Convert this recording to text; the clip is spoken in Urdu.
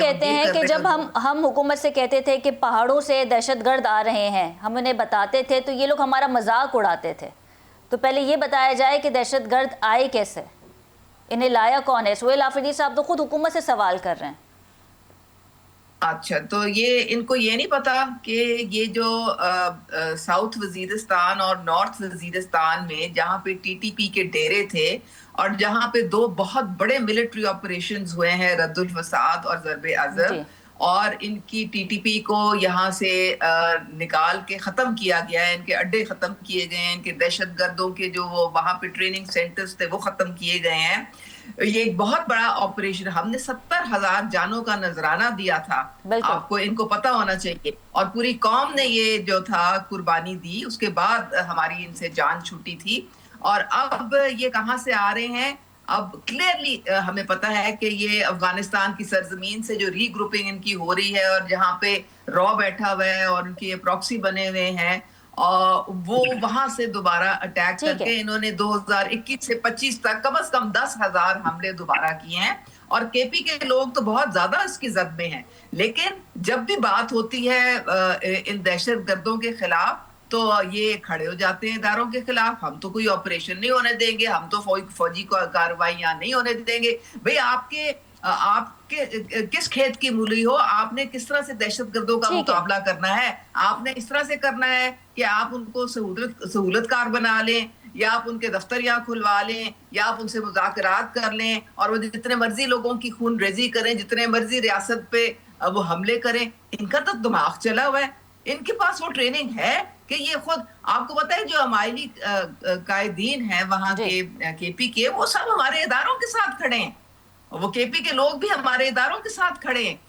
کہتے ہیں کہ جب ہم حکومت سے کہتے تھے کہ پہاڑوں سے دہشت گرد آ رہے ہیں، ہم انہیں بتاتے تھے تو یہ لوگ ہمارا مذاق اڑاتے تھے. تو پہلے یہ بتایا جائے کہ دہشت گرد آئے کیسے، انہیں لایا کون ہے؟ سہیل آفریدی صاحب تو خود حکومت سے سوال کر رہے ہیں. اچھا، تو یہ ان کو یہ نہیں پتا کہ یہ جو ساؤتھ وزیرستان اور نارتھ وزیرستان میں جہاں پہ ٹی ٹی پی کے ڈیرے تھے اور جہاں پہ 2 بہت بڑے ملٹری آپریشنز ہوئے ہیں، رد الفساد اور ضرب عضب، جی اور ان کی ٹی ٹی پی کو یہاں سے نکال کے ختم کیا گیا ہے، ان کے اڈے ختم کیے گئے ہیں، ان کے دہشت گردوں کے جو وہاں پہ ٹریننگ سینٹرز تھے وہ ختم کیے گئے ہیں. یہ ایک بہت بڑا آپریشن، ہم نے 70,000 جانوں کا نذرانہ دیا تھا. بالکل. آپ کو ان کو پتا ہونا چاہیے، اور پوری قوم نے یہ جو تھا قربانی دی، اس کے بعد ہماری ان سے جان چھوٹی تھی. اور اب یہ کہاں سے آ رہے ہیں؟ اب کلیئرلی ہمیں پتا ہے کہ یہ افغانستان کی سرزمین سے جو ری گروپنگ ان کی ہو رہی ہے اور جہاں پہ را بیٹھا ہوا ہے اور ان کے پراکسی بنے ہوئے ہیں، وہ وہاں سے دوبارہ اٹیک کر ٹھیک ہے. کے انہوں نے 2021 سے 25 تک کم از کم 10,000 حملے دوبارہ کیے ہیں. اور کے پی کے لوگ تو بہت زیادہ اس کی زد میں ہیں، لیکن جب بھی بات ہوتی ہے ان دہشت گردوں کے خلاف تو یہ کھڑے ہو جاتے ہیں اداروں کے خلاف. ہم تو کوئی آپریشن نہیں ہونے دیں گے، ہم تو فوجی کارروائیاں نہیں ہونے دیں گے. بھئی آپ کے کس کھیت کی مولی ہو، آپ نے کس طرح سے دہشت گردوں کا ٹھیک ہے. مقابلہ کرنا ہے؟ آپ نے اس طرح سے کرنا ہے کہ آپ ان کو سہولت کار بنا لیں، یا آپ ان کے دفتر یہاں کھلوا لیں، یا آپ ان سے مذاکرات کر لیں اور وہ جتنے مرضی لوگوں کی خون ریزی کریں، جتنے مرضی ریاست پہ وہ حملے کریں. ان کا تو دماغ چلا ہوا ہے، ان کے پاس وہ ٹریننگ ہے کہ یہ خود. آپ کو پتہ ہے جو ہماری قائدین ہیں وہاں جی کے پی کے، وہ سب ہمارے اداروں کے ساتھ کھڑے ہیں، وہ کے پی کے لوگ بھی ہمارے اداروں کے ساتھ کھڑے ہیں.